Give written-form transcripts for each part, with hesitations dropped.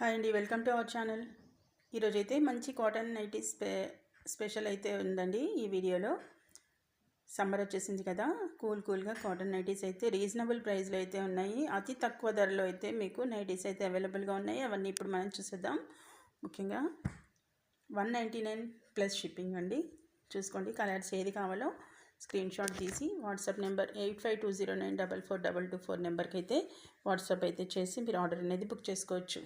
Hi అండి, welcome to our channel. ఈరోజైతే మంచి కాటన్ నైటీస్ స్పెషల్ అయితే ఉందండి. ఈ వీడియోలో సమ్మర్ వచ్చేసింది కదా, కూల్గా కాటన్ నైటీస్ అయితే రీజనబుల్ ప్రైస్లో అయితే ఉన్నాయి. అతి తక్కువ ధరలో అయితే మీకు నైటీస్ అయితే అవైలబుల్గా ఉన్నాయి. అవన్నీ ఇప్పుడు మనం చూసేద్దాం. ముఖ్యంగా 199 ప్లస్ షిప్పింగ్ అండి. చూసుకోండి, కలర్స్ ఏది కావాలో స్క్రీన్ షాట్ తీసి వాట్సాప్ నెంబర్ 8520944224 నెంబర్కి అయితే వాట్సాప్ అయితే చేసి మీరు ఆర్డర్ అనేది బుక్ చేసుకోవచ్చు.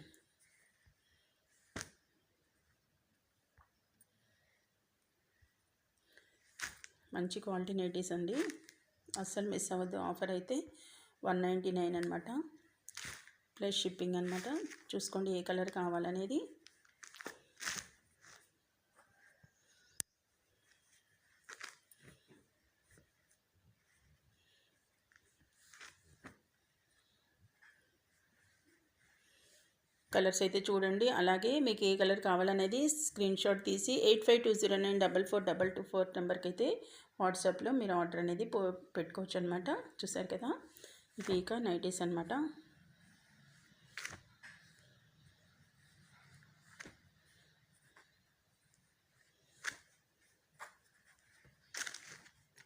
మంచి క్వాలిటీ నైటీస్ అండి, అస్సలు మిస్ అవ్వద్దు. ఆఫర్ అయితే 199 అనమాట, ప్లస్ షిప్పింగ్ అనమాట. చూసుకోండి ఏ కలర్ కావాలనేది. కలర్స్ అయితే చూడండి. అలాగే మీకు ఏ కలర్ కావాలనేది స్క్రీన్ షాట్ తీసి 8520944224 నెంబర్కి అయితే వాట్సాప్లో మీరు ఆర్డర్ అనేది పెట్టుకోవచ్చు అనమాట. చూసారు కదా, ఇది ఇక నైటీస్ అనమాట.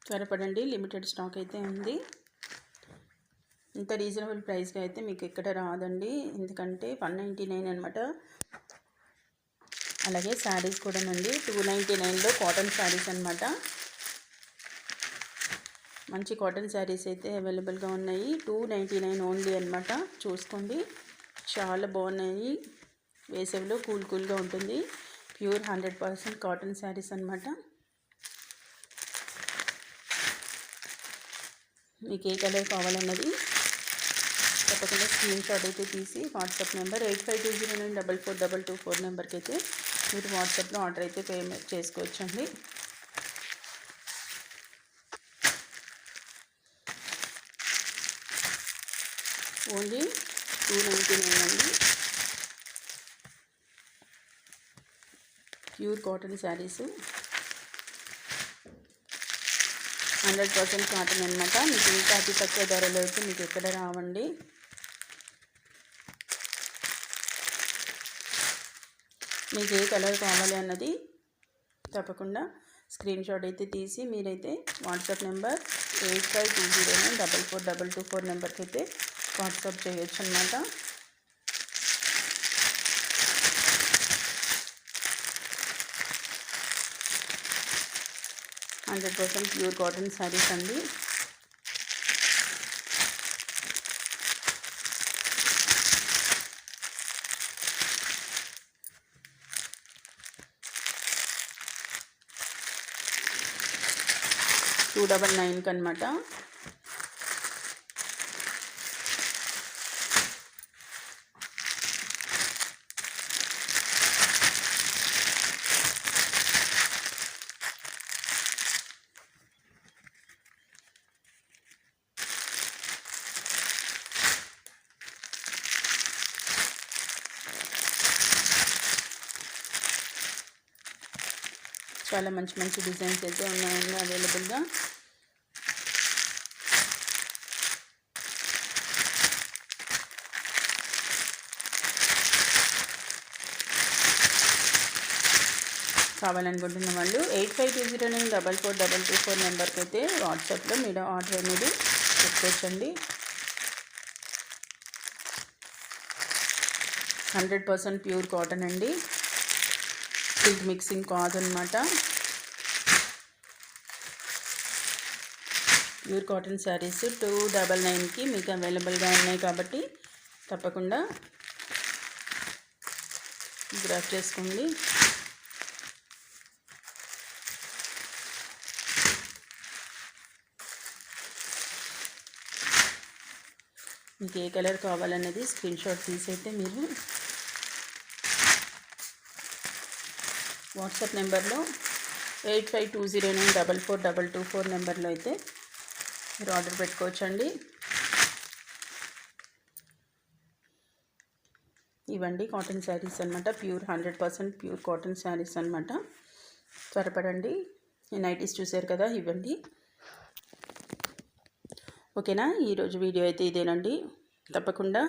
త్వరపడండి, లిమిటెడ్ స్టాక్ అయితే ఉంది. ఇంత రీజనబుల్ ప్రైస్గా అయితే మీకు ఎక్కడ రాదండి, ఎందుకంటే 199 అనమాట. అలాగే శారీస్ కూడా అండి 299లో కాటన్ శారీస్ అనమాట. మంచి కాటన్ శారీస్ అయితే అవైలబుల్గా ఉన్నాయి. 299 ఓన్లీ అనమాట. చూసుకోండి, చాలా బాగున్నాయి. వేసవిలో కూల్గా ఉంటుంది. ప్యూర్ 100% కాటన్ శారీస్ అనమాట. మీకు ఏ కలర్ కావాలన్నది తప్పకుండా స్క్రీన్ షాట్ అయితే తీసి వాట్సాప్ నెంబర్ 8520944224 నెంబర్కి అయితే మీరు వాట్సాప్లో ఆర్డర్ అయితే పేమెంట్ చేసుకోవచ్చండి. ఓన్లీ 299 అండి. ప్యూర్ కాటన్ శారీస్ 100% కాటన్ అనమాట. మీకు ఇంకా అతి తక్కువ ధరలో అయితే మీకు ఎక్కడ రావండి. మీకు ఏ కలర్ కావాలి అన్నది తప్పకుండా స్క్రీన్ షాట్ అయితే తీసి మీరైతే వాట్సాప్ నెంబర్ 8520944224 నెంబర్కి అయితే వాట్సాప్ చేయొచ్చు అనమాట. హండ్రెడ్ % ప్యూర్ కాటన్ శారీస్ అండి. $299 అనమాట. చాలా మంచి డిజైన్స్ అయితే ఉన్నాయండి అవైలబుల్గా. కావాలనుకుంటున్న వాళ్ళు 8520944224 నెంబర్కి అయితే వాట్సాప్లో మీరు ఆర్డర్ అనేది పెట్టుకోవచ్చండి. 100% ప్యూర్ కాటన్ అండి, సిల్క్ మిక్సింగ్ కాదు అనమాట. ప్యూర్ కాటన్ శారీస్ 299కి మీకు అవైలబుల్గా ఉన్నాయి కాబట్టి తప్పకుండా గ్రాప్ చేసుకోండి. మీకు ఏ కలర్ కావాలన్నది స్క్రీన్ షాట్ తీసి అయితే మీరు వాట్సాప్ నెంబర్లో 8520944224 నెంబర్లో అయితే మీరు ఆర్డర్ పెట్టుకోవచ్చండి. ఇవ్వండి కాటన్ శారీస్ అనమాట, ప్యూర్ 100% ప్యూర్ కాటన్ శారీస్ అనమాట. త్వరపడండి. ఈ నైటీస్ చూసారు కదా, ఇవ్వండి. ఓకేనా, ఈరోజు వీడియో అయితే ఇదేనండి. తప్పకుండా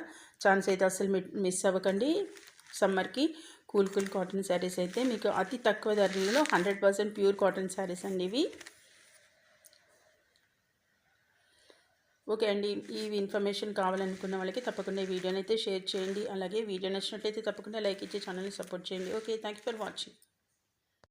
ఛాన్స్ అయితే అస్సలు మిస్ అవ్వకండి. సమ్మర్కి కూల్ కాటన్ శారీస్ అయితే మీకు అతి తక్కువ ధరలో 100% ప్యూర్ కాటన్ శారీస్ అండి ఇవి. ఓకే అండి, ఈ ఇన్ఫర్మేషన్ కావాలనుకున్న వాళ్ళకి తప్పకుండా ఈ వీడియోని అయితే షేర్ చేయండి. అలాగే వీడియో నచ్చినట్లయితే తప్పకుండా లైక్ ఇచ్చి ఛానల్ని సపోర్ట్ చేయండి. Okay, thank you for watching.